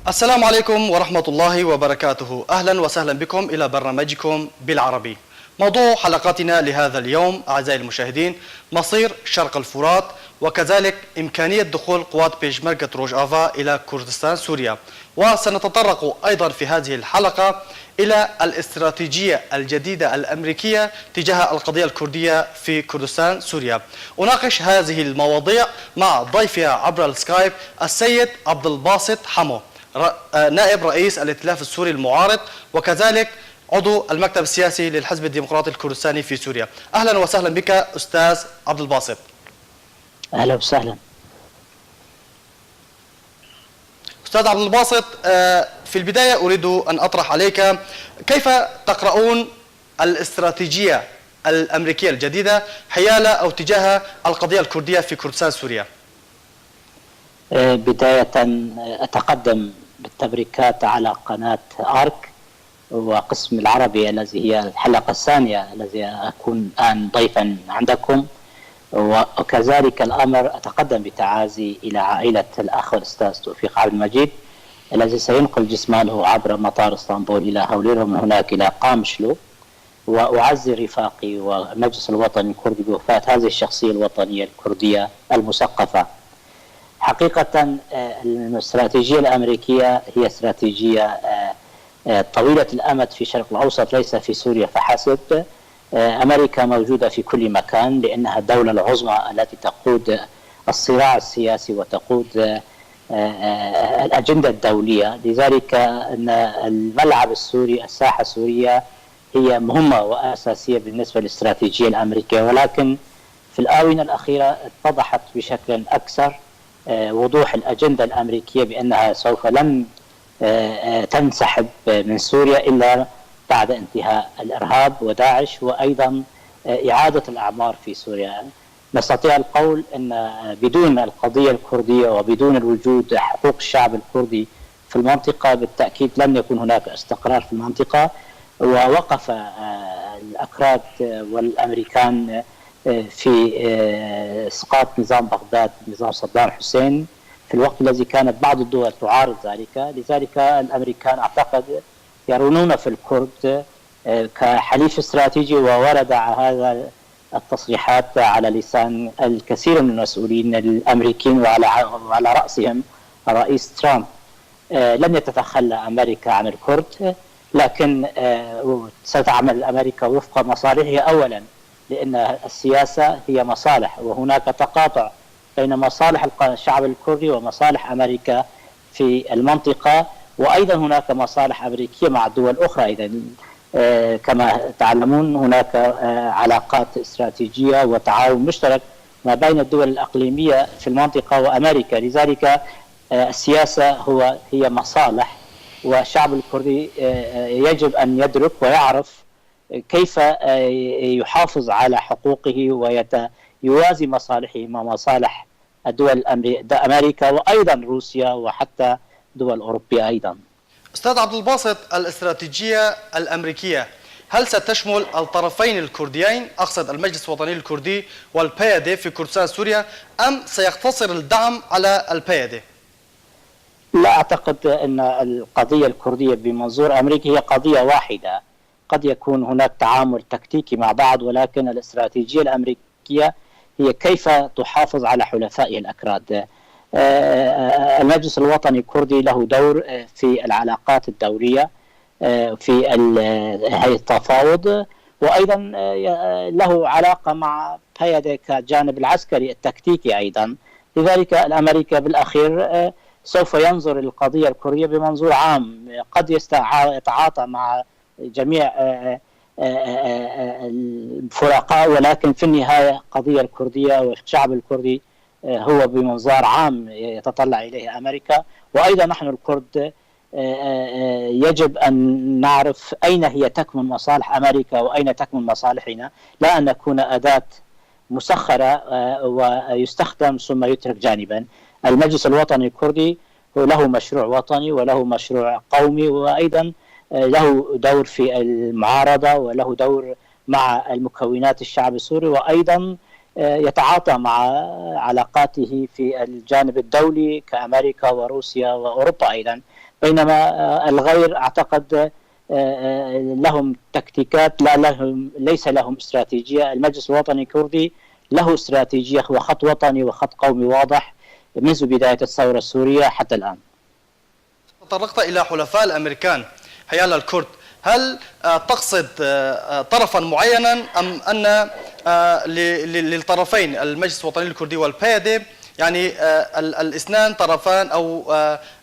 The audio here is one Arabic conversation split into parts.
السلام عليكم ورحمة الله وبركاته. أهلا وسهلا بكم إلى برنامجكم بالعربي. موضوع حلقتنا لهذا اليوم أعزائي المشاهدين مصير شرق الفرات، وكذلك إمكانية دخول قوات بيشمركة روجافا إلى كردستان سوريا. وسنتطرق أيضا في هذه الحلقة إلى الاستراتيجية الجديدة الأمريكية تجاه القضية الكردية في كردستان سوريا. أناقش هذه المواضيع مع ضيفي عبر السكايب السيد عبد الباسط حمو، نائب رئيس الائتلاف السوري المعارض، وكذلك عضو المكتب السياسي للحزب الديمقراطي الكردستاني في سوريا. أهلا وسهلا بك أستاذ عبد الباسط. أهلا وسهلا. أستاذ عبد الباسط، في البداية أريد أن أطرح عليك كيف تقرؤون الاستراتيجية الأمريكية الجديدة حيال أو تجاه القضية الكردية في كردستان سوريا؟ بداية أتقدم بالتبريكات على قناة آرك وقسم العربي الذي هي الحلقة الثانية الذي أكون الآن ضيفا عندكم، وكذلك الأمر أتقدم بتعازي إلى عائلة الأخ والأستاذ توفيق عبد المجيد الذي سينقل جسمانه عبر مطار اسطنبول إلى هولير ومن هناك إلى قامشلو، وأعزي رفاقي والمجلس الوطني الكردي بوفاة هذه الشخصية الوطنية الكردية المثقفة. حقيقة الاستراتيجية الأمريكية هي استراتيجية طويلة الأمد في الشرق الأوسط، ليس في سوريا فحسب. أمريكا موجودة في كل مكان لأنها الدولة العظمى التي تقود الصراع السياسي وتقود الأجندة الدولية. لذلك أن الملعب السوري، الساحة السورية هي مهمة وأساسية بالنسبة للاستراتيجية الأمريكية، ولكن في الآونة الأخيرة اتضحت بشكل أكثر وضوح الأجندة الأمريكية بأنها سوف لن تنسحب من سوريا إلا بعد انتهاء الإرهاب وداعش، وأيضا إعادة الأعمار في سوريا. نستطيع القول أن بدون القضية الكردية وبدون الوجود حقوق الشعب الكردي في المنطقة بالتأكيد لن يكون هناك استقرار في المنطقة. ووقف الأكراد والأمريكان في إسقاط نظام بغداد، نظام صدام حسين، في الوقت الذي كانت بعض الدول تعارض ذلك. لذلك الأمريكان أعتقد يرونون في الكرد كحليف استراتيجي، وورد هذا التصريحات على لسان الكثير من المسؤولين الأمريكيين وعلى رأسهم الرئيس ترامب. لن يتخلى أمريكا عن الكرد، لكن ستعمل أمريكا وفق مصالحها أولا، لأن السياسة هي مصالح، وهناك تقاطع بين مصالح الشعب الكردي ومصالح أمريكا في المنطقة، وأيضا هناك مصالح أمريكية مع دول أخرى. إذا كما تعلمون هناك علاقات استراتيجية وتعاون مشترك ما بين الدول الإقليمية في المنطقة وأمريكا. لذلك السياسة هي مصالح، والشعب الكردي يجب أن يدرك ويعرف كيف يحافظ على حقوقه ويوازي مصالحه مع مصالح الدول أمريكا وأيضا روسيا وحتى دول أوروبية أيضا. أستاذ عبد الباسط، الاستراتيجية الأمريكية هل ستشمل الطرفين الكرديين، أقصد المجلس الوطني الكردي والبيادي في كردستان سوريا، أم سيقتصر الدعم على البيادي؟ لا أعتقد أن القضية الكردية بمنظور أمريكي هي قضية واحدة. قد يكون هناك تعامل تكتيكي مع بعض، ولكن الاستراتيجية الأمريكية هي كيف تحافظ على حلفائها الأكراد. المجلس الوطني الكردي له دور في العلاقات الدولية، في هيئة التفاوض، وأيضا له علاقة مع بيادي كجانب العسكري التكتيكي أيضا. لذلك الأمريكا بالأخير سوف ينظر للقضية الكردية بمنظور عام، قد يتعاطى مع جميع الفرقاء، ولكن في النهاية القضية الكردية والشعب الكردي هو بمنظار عام يتطلع إليه أمريكا. وأيضا نحن الكرد يجب أن نعرف أين هي تكمن مصالح أمريكا وأين تكمن مصالحنا، لا أن نكون أداة مسخرة ويستخدم ثم يترك جانبا. المجلس الوطني الكردي له مشروع وطني وله مشروع قومي، وأيضا له دور في المعارضة وله دور مع المكونات الشعب السوري، وأيضا يتعاطى مع علاقاته في الجانب الدولي كأمريكا وروسيا وأوروبا أيضا. بينما الغير أعتقد لهم تكتيكات، ليس لهم استراتيجية. المجلس الوطني الكردي له استراتيجية وخط وطني وخط قومي واضح منذ بداية الثورة السورية حتى الآن. تطرقت إلى حلفاء الأمريكان حيال الكرد، هل تقصد طرفا معينا أم أن للطرفين المجلس الوطني الكردي والبيادي يعني الاثنان طرفان أو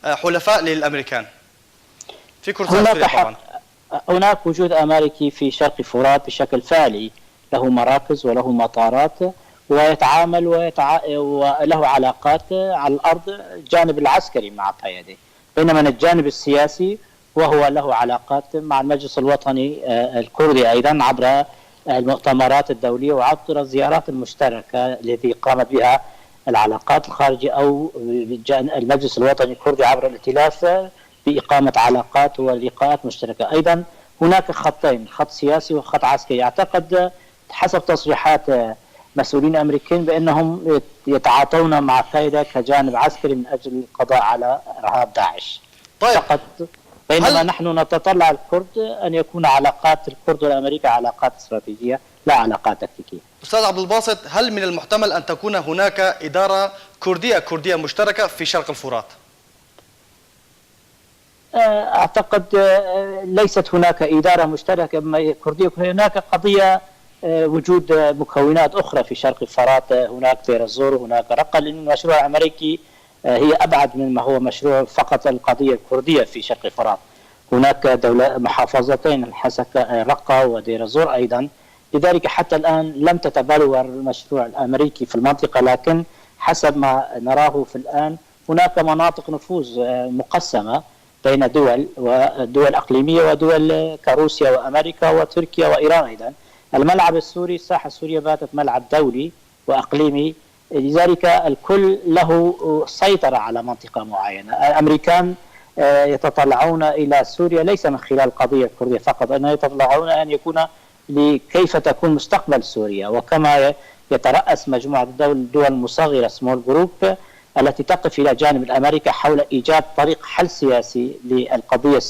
حلفاء للأمريكان في كردستان سوريا؟ طبعا هناك وجود أمريكي في شرق فرات بشكل فعلي، له مراكز وله مطارات ويتعامل وله علاقات على الأرض الجانب العسكري مع البيادي، بينما الجانب السياسي وهو له علاقات مع المجلس الوطني الكردي أيضا عبر المؤتمرات الدولية وعبر الزيارات المشتركة التي قامت بها العلاقات الخارجية أو المجلس الوطني الكردي عبر الائتلاف بإقامة علاقات ولقاءات مشتركة. أيضا هناك خطين، خط سياسي وخط عسكري. أعتقد حسب تصريحات مسؤولين أمريكيين بأنهم يتعاطون مع القاعدة كجانب عسكري من أجل القضاء على إرهاب داعش فقط، بينما نحن نتطلع الكرد أن يكون علاقات الكرد والأمريكا علاقات استراتيجية لا علاقات تكتيكية. أستاذ عبد الباسط، هل من المحتمل أن تكون هناك إدارة كردية مشتركة في شرق الفرات؟ أعتقد ليست هناك إدارة مشتركة كردية، هناك قضية وجود مكونات أخرى في شرق الفرات، هناك دير الزور، هناك رقة، لأن المشروع الأمريكي هي أبعد مما هو مشروع فقط القضية الكردية في شرق الفرات. هناك دولة محافظتين رقة ودير الزور أيضا، لذلك حتى الآن لم تتبلور المشروع الأمريكي في المنطقة، لكن حسب ما نراه في الآن هناك مناطق نفوذ مقسمة بين دول أقليمية ودول كروسيا وأمريكا وتركيا وإيران أيضا. الملعب السوري، الساحة السورية باتت ملعب دولي وأقليمي، لذلك الكل له سيطرة على منطقة معينة. الأمريكان يتطلعون إلى سوريا ليس من خلال القضية الكردية فقط، أنهم يتطلعون أن يكون لكيف تكون مستقبل سوريا، وكما يترأس مجموعة الدول المصغرة سمول جروب التي تقف إلى جانب الأمريكا حول إيجاد طريق حل سياسي للقضية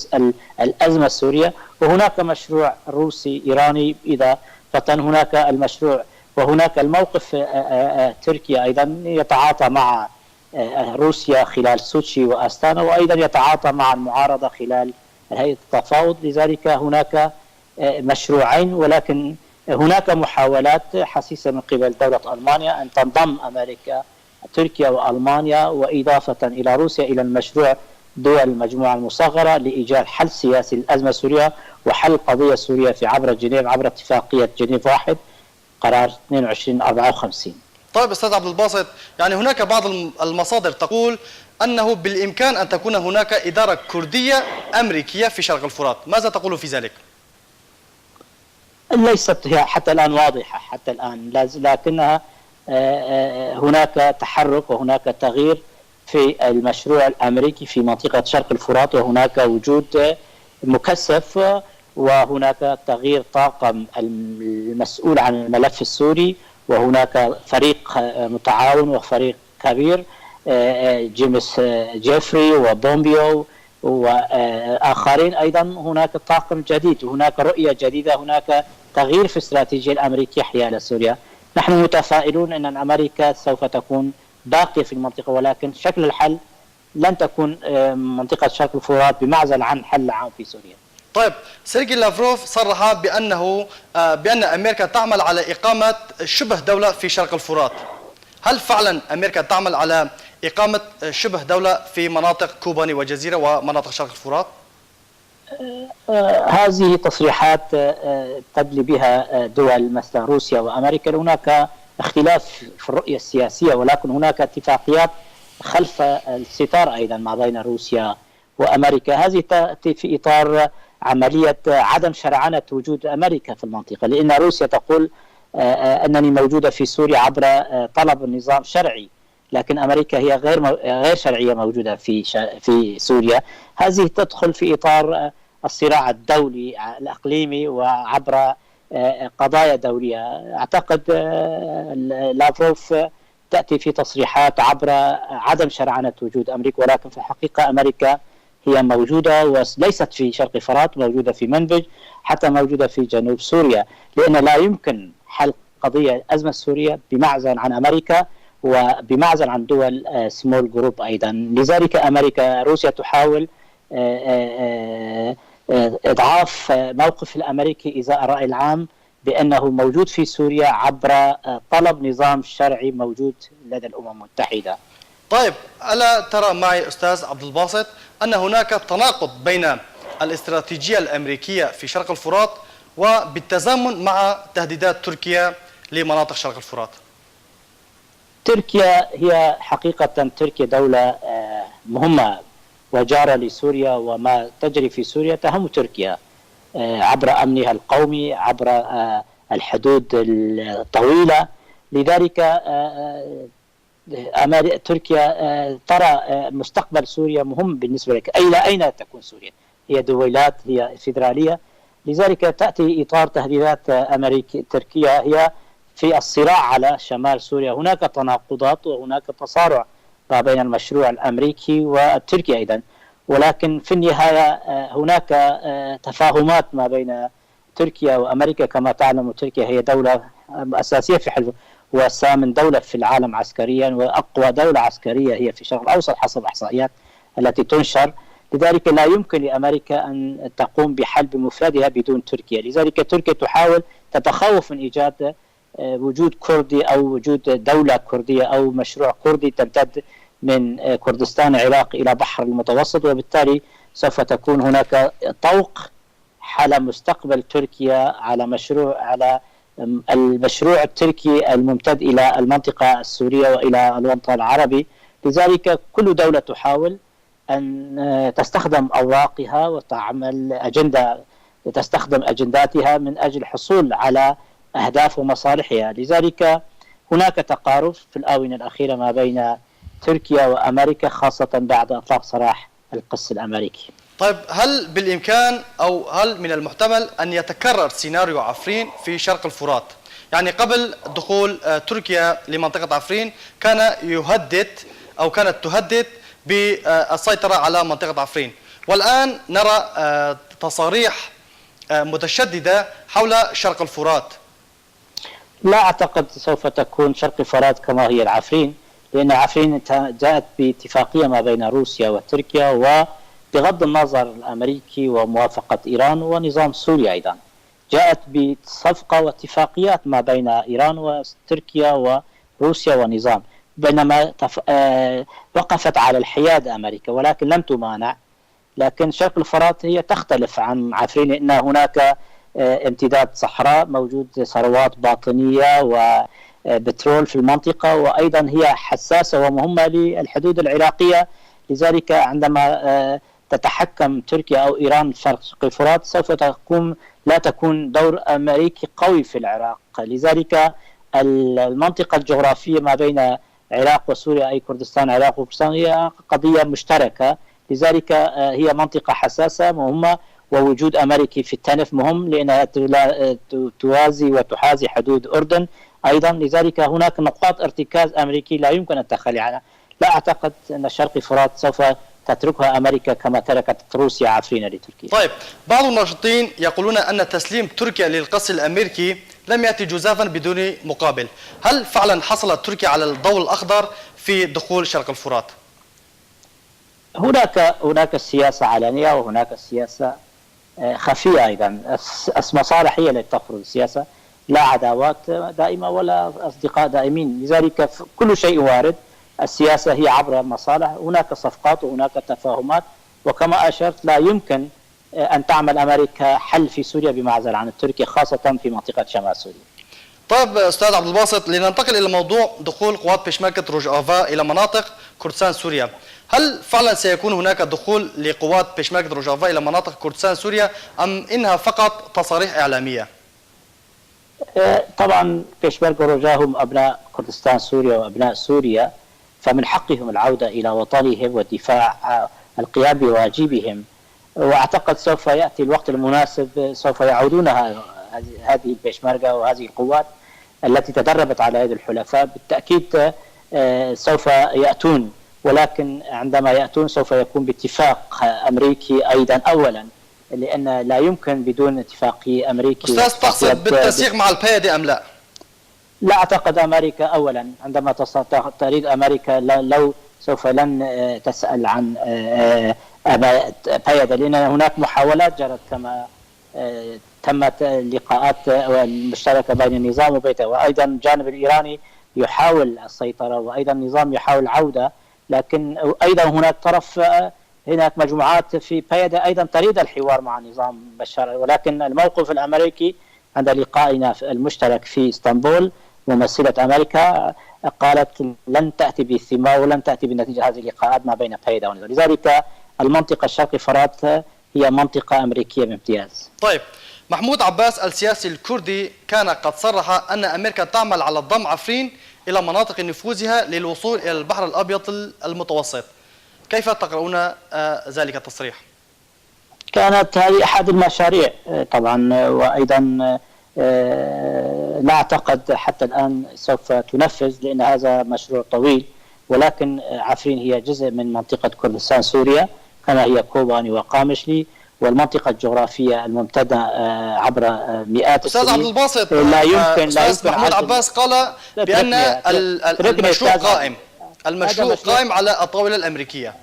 الأزمة السورية. وهناك مشروع روسي إيراني إذا فطن، هناك المشروع وهناك الموقف تركيا أيضا يتعاطى مع روسيا خلال سوتشي وأستانا، وأيضا يتعاطى مع المعارضة خلال هيئة التفاوض. لذلك هناك مشروعين، ولكن هناك محاولات حسيسة من قبل دولة ألمانيا أن تنضم أمريكا تركيا وألمانيا وإضافة إلى روسيا إلى المشروع دول المجموعة المصغرة لإيجاد حل سياسي للأزمة السورية وحل القضية السورية في عبر جنيف، عبر اتفاقية جنيف 1 قرار 2254. طيب أستاذ عبد الباسط، يعني هناك بعض المصادر تقول أنه بالإمكان أن تكون هناك إدارة كردية أمريكية في شرق الفرات، ماذا تقول في ذلك؟ ليست هي حتى الآن واضحة حتى الآن، لكنها هناك تحرك وهناك تغيير في المشروع الأمريكي في منطقة شرق الفرات، وهناك وجود مكثف، وهناك تغيير طاقم المسؤول عن الملف السوري، وهناك فريق متعاون وفريق كبير جيمس جيفري وبومبيو وآخرين أيضا. هناك طاقم جديد، هناك رؤية جديدة، هناك تغيير في الاستراتيجية الأمريكية حيال سوريا. نحن متفائلون أن أمريكا سوف تكون باقية في المنطقة، ولكن شكل الحل لن تكون منطقة شرق الفرات بمعزل عن حل عام في سوريا. طيب، سيرجي لافروف صرح بأن أمريكا تعمل على إقامة شبه دولة في شرق الفرات. هل فعلا أمريكا تعمل على إقامة شبه دولة في مناطق كوباني وجزيرة ومناطق شرق الفرات؟ هذه تصريحات تدلي بها دول مثل روسيا وأمريكا. هناك اختلاف في الرؤية السياسية، ولكن هناك اتفاقيات خلف الستار أيضا ما بين روسيا وأمريكا. هذه تأتي في إطار عملية عدم شرعنة وجود أمريكا في المنطقة، لأن روسيا تقول أنني موجودة في سوريا عبر طلب النظام شرعي، لكن أمريكا هي غير شرعية موجودة في سوريا. هذه تدخل في إطار الصراع الدولي الإقليمي وعبر قضايا دولية. أعتقد لافروف تأتي في تصريحات عبر عدم شرعنة وجود أمريكا، ولكن في الحقيقة أمريكا هي موجودة وليست في شرق فرات، موجودة في منبج، حتى موجودة في جنوب سوريا، لأن لا يمكن حل قضية الأزمة السورية بمعزل عن أمريكا وبمعزل عن دول سمول جروب أيضا. لذلك روسيا تحاول إضعاف موقف الأمريكي إزاء الرأي العام بأنه موجود في سوريا عبر طلب نظام شرعي موجود لدى الأمم المتحدة. طيب، ألا ترى معي أستاذ عبد الباسط أن هناك تناقض بين الاستراتيجية الأمريكية في شرق الفرات وبالتزامن مع تهديدات تركيا لمناطق شرق الفرات؟ تركيا هي حقيقة دولة مهمة وجارة لسوريا، وما تجري في سوريا تهم تركيا عبر أمنها القومي، عبر الحدود الطويلة. لذلك تركيا ترى مستقبل سوريا مهم بالنسبة لك. إلى أين تكون سوريا؟ هي دويلات، هي فيدرالية. لذلك تأتي إطار تهديدات تركيا هي في الصراع على شمال سوريا. هناك تناقضات وهناك تصارع ما بين المشروع الأمريكي والتركي أيضا، ولكن في النهاية هناك تفاهمات ما بين تركيا وأمريكا. كما تعلم تركيا هي دولة أساسية في حلف وثامن دولة في العالم عسكريا، وأقوى دولة عسكرية هي في الشرق الأوسط حسب الإحصائيات التي تنشر. لذلك لا يمكن لأمريكا أن تقوم بحل بمفردها بدون تركيا. لذلك تركيا تحاول تتخوف من إيجاد وجود كردي أو وجود دولة كردية أو مشروع كردي تمتد من كردستان العراق إلى بحر المتوسط، وبالتالي سوف تكون هناك طوق على مستقبل تركيا على المشروع التركي الممتد إلى المنطقة السورية وإلى الوطن العربي. لذلك كل دولة تحاول أن تستخدم أوراقها وتعمل أجندة، تستخدم أجنداتها من أجل الحصول على أهداف ومصالحها. لذلك هناك تقارب في الآونة الأخيرة ما بين تركيا وأمريكا، خاصة بعد إطلاق سراح القس الأمريكي. طيب، هل بالإمكان أو هل من المحتمل أن يتكرر سيناريو عفرين في شرق الفرات؟ يعني قبل دخول تركيا لمنطقة عفرين كانت تهدد بالسيطرة على منطقة عفرين، والآن نرى تصاريح متشددة حول شرق الفرات. لا أعتقد سوف تكون شرق الفرات كما هي العفرين، لأن عفرين جاءت باتفاقية ما بين روسيا وتركيا، وبغض النظر الأمريكي وموافقة إيران ونظام سوريا أيضا جاءت بصفقة واتفاقيات ما بين إيران وتركيا وروسيا ونظام، بينما وقفت على الحياد أمريكا ولكن لم تمانع. لكن شرق الفرات هي تختلف عن عفرين، لأن هناك امتداد صحراء، موجود ثروات باطنية وبترول في المنطقة، وأيضا هي حساسة ومهمة للحدود العراقية. لذلك عندما تتحكم تركيا أو إيران في شرق الفرات سوف لا تكون دور أمريكي قوي في العراق. لذلك المنطقة الجغرافية ما بين العراق وسوريا، أي كردستان العراق وكردستان، هي قضية مشتركة. لذلك هي منطقة حساسة مهمة، ووجود أمريكي في التنف مهم لأنها توازي وتحازي حدود أردن أيضا. لذلك هناك نقاط ارتكاز أمريكي لا يمكن التخلي عنها. لا أعتقد أن شرق الفرات سوف تتركها أمريكا كما تركت روسيا عفرين لتركيا. طيب، بعض الناشطين يقولون أن تسليم تركيا للقس الأمريكي لم يأتي جزافا بدون مقابل. هل فعلا حصلت تركيا على الضوء الأخضر في دخول شرق الفرات؟ هناك سياسة علنية وهناك سياسة خفية أيضا. المصالح هي التي تفرض السياسة، لا عداوات دائمة ولا أصدقاء دائمين. لذلك كل شيء وارد. السياسة هي عبر المصالح، هناك صفقات وهناك تفاهمات، وكما أشرت لا يمكن أن تعمل أمريكا حل في سوريا بمعزل عن تركيا، خاصة في منطقة شمال سوريا. طيب أستاذ عبد الباسط، لننتقل إلى موضوع دخول قوات بيشمركة روجافا إلى مناطق كردستان سوريا. هل فعلا سيكون هناك دخول لقوات بيشمركة روجافا إلى مناطق كردستان سوريا أم إنها فقط تصاريح إعلامية؟ طبعا بيشمركة روجافا هم أبناء كردستان سوريا وأبناء سوريا، فمن حقهم العودة إلى وطنهم والدفاع القيام بواجبهم، وأعتقد سوف يأتي الوقت المناسب سوف يعودون هذه البيشمركة وهذه القوات التي تدربت على يد الحلفاء بالتأكيد سوف يأتون ولكن عندما يأتون سوف يكون باتفاق أمريكي أيضا أولا، لأن لا يمكن بدون اتفاقية أمريكي. أستاذ تقصد بالتنسيق مع البيادة أم لا؟ لا أعتقد أمريكا أولا. عندما تريد أمريكا لو سوف لن تسأل عن بيادة، لأن هناك محاولات جرت كما تمت اللقاءات المشتركة بين النظام وبيته، وأيضا الجانب الإيراني يحاول السيطرة، وأيضا النظام يحاول العودة، لكن أيضا هناك طرف، هناك مجموعات في بيادة أيضا تريد الحوار مع نظام بشار. ولكن الموقف الأمريكي عند لقائنا المشترك في اسطنبول، ممثلة أمريكا قالت لن تأتي بالثمار ولن تأتي بنتيجة هذه اللقاءات ما بين بيادة ونظام. لذلك المنطقة الشرقي فرات هي منطقة أمريكية بامتياز. طيب، محمود عباس السياسي الكردي كان قد صرح أن أمريكا تعمل على ضم عفرين إلى مناطق نفوذها للوصول إلى البحر الأبيض المتوسط. كيف تقرؤون ذلك التصريح؟ كانت هذه أحد المشاريع طبعا، وأيضا لا أعتقد حتى الآن سوف تنفذ، لأن هذا مشروع طويل. ولكن عفرين هي جزء من منطقة كردستان سوريا، كما هي كوباني وقامشلي، والمنطقة الجغرافية الممتدة عبر مئات السنين. أستاذ عبد الباسط، لا يمكن محمود عباس قال بأن المشروع قائم، المشروع قائم على الطاولة الأمريكية.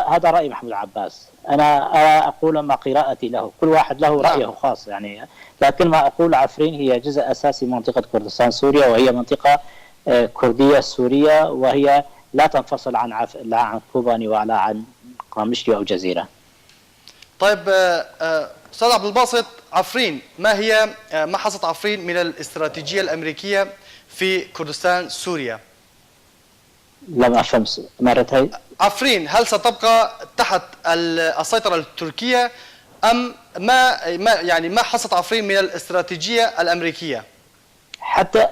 هذا رأي محمود عباس. أنا أقول ما قراءتي له، كل واحد له رأيه خاص يعني، لكن ما أقول عفرين هي جزء أساسي من منطقة كردستان سوريا، وهي منطقة كردية سورية، وهي لا تنفصل لا عن كوباني ولا عن قامشلي أو جزيرة. طيب أستاذ عبد الباسط، عفرين ما هي محطة عفرين من الاستراتيجية الأمريكية في كردستان سوريا؟ لم أفهم مرتين. عفرين هل ستبقى تحت السيطرة التركية أم ما حصة عفرين من الاستراتيجية الأمريكية؟ حتى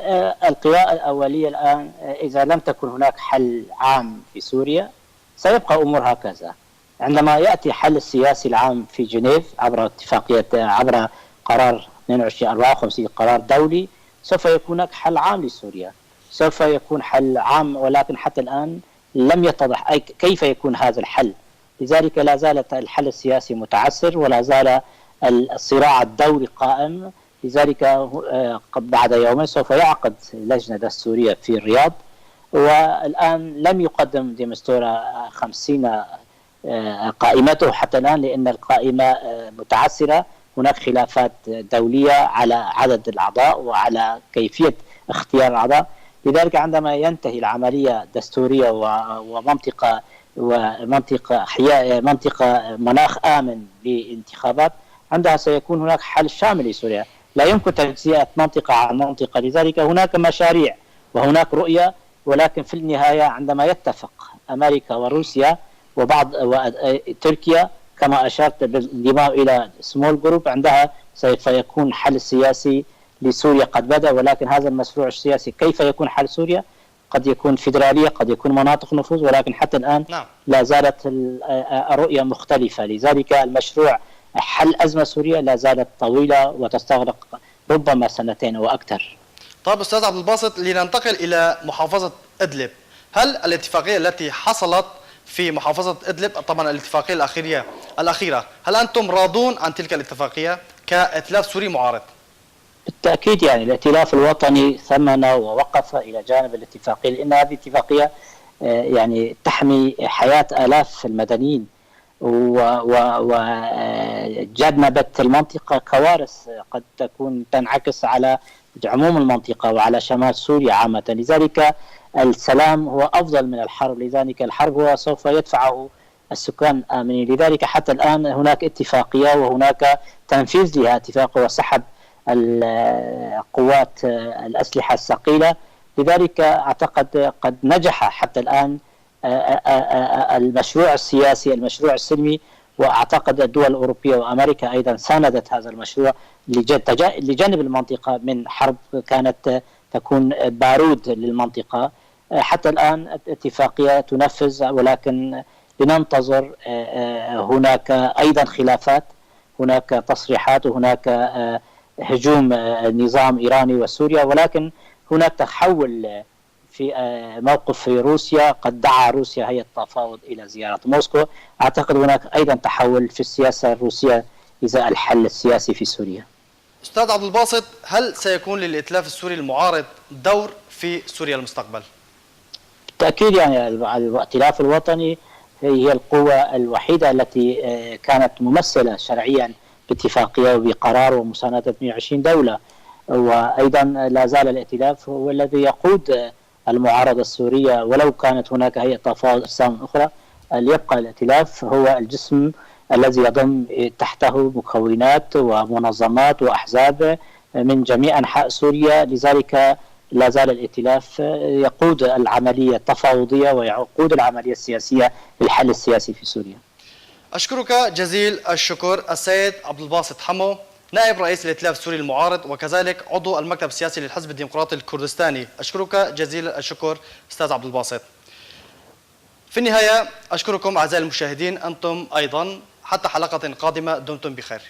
القراءة الأولية الآن، إذا لم تكن هناك حل عام في سوريا سيبقى أمور هكذا. عندما يأتي حل السياسي العام في جنيف عبر قرار 2254 قرار دولي، سوف يكون هناك حل عام لسوريا، سوف يكون حل عام. ولكن حتى الآن لم يتضح كيف يكون هذا الحل. لذلك لا زالت الحل السياسي متعثر، ولا زال الصراع الدولي قائم. لذلك بعد يومين سوف يعقد لجنة دستورية في الرياض، والآن لم يقدم ديمستورا 50 قائمته حتى الآن، لأن القائمة متعثرة. هناك خلافات دولية على عدد الأعضاء وعلى كيفية اختيار الأعضاء. لذلك عندما ينتهي العملية دستورية ومنطقة مناخ آمن للانتخابات، عندها سيكون هناك حل شامل لسوريا. لا يمكن تجزئة منطقة عن منطقة. لذلك هناك مشاريع وهناك رؤية، ولكن في النهاية عندما يتفق أمريكا وروسيا وتركيا كما أشرت بالانضمام إلى سمول جروب، عندها سوف يكون حل سياسي لسوريا قد بدأ. ولكن هذا المشروع السياسي كيف يكون حل سوريا؟ قد يكون فيدرالية، قد يكون مناطق نفوذ، ولكن حتى الآن لا زالت الرؤية مختلفة. لذلك المشروع حل أزمة سوريا لا زالت طويلة وتستغرق ربما سنتين أو أكثر. طيب أستاذ عبد الباسط، لننتقل إلى محافظة إدلب. هل الاتفاقية التي حصلت في محافظة إدلب، طبعا الاتفاقية الأخيرة، هل أنتم راضون عن تلك الاتفاقية كائتلاف سوري معارض؟ بالتأكيد، يعني الائتلاف الوطني ثمن ووقف إلى جانب الاتفاقية، لأن هذه الاتفاقية يعني تحمي حياة آلاف المدنيين، وجنبت المنطقة كوارث قد تكون تنعكس على عموم المنطقة وعلى شمال سوريا عامة. لذلك السلام هو أفضل من الحرب، لذلك الحرب هو سوف يدفعه السكان آمنين. لذلك حتى الآن هناك اتفاقية وهناك تنفيذ لها اتفاق وسحب القوات الأسلحة الثقيلة. لذلك أعتقد قد نجح حتى الآن المشروع السياسي، المشروع السلمي، وأعتقد الدول الأوروبية وأمريكا أيضا ساندت هذا المشروع لجانب المنطقة من حرب كانت تكون بارود للمنطقة. حتى الآن اتفاقية تنفذ، ولكن لننتظر. هناك أيضا خلافات، هناك تصريحات، وهناك هجوم نظام إيراني وسوريا، ولكن هناك تحول في موقف روسيا، قد دعا روسيا هيئة التفاوض إلى زيارة موسكو. أعتقد هناك أيضا تحول في السياسة الروسية إزاء الحل السياسي في سوريا. أستاذ عبد الباسط، هل سيكون للائتلاف السوري المعارض دور في سوريا المستقبل؟ بالتأكيد يعني الائتلاف الوطني هي القوة الوحيدة التي كانت ممثلة شرعيا باتفاقية وبقرار ومساندة 120 دولة، وأيضا لا زال الائتلاف هو الذي يقود المعارضة السورية، ولو كانت هناك هيئة تفاوض أجسام أخرى ليبقى الائتلاف هو الجسم الذي يضم تحته مكونات ومنظمات وأحزاب من جميع أنحاء سوريا. لذلك لا زال الائتلاف يقود العملية التفاوضية ويقود العملية السياسية للحل السياسي في سوريا. أشكرك جزيل الشكر السيد عبد الباسط حمو، نائب رئيس الائتلاف السوري المعارض وكذلك عضو المكتب السياسي للحزب الديمقراطي الكردستاني. أشكرك جزيل الشكر أستاذ عبد الباسط. في النهاية أشكركم أعزائي المشاهدين أنتم أيضا، حتى حلقة قادمة دمتم بخير.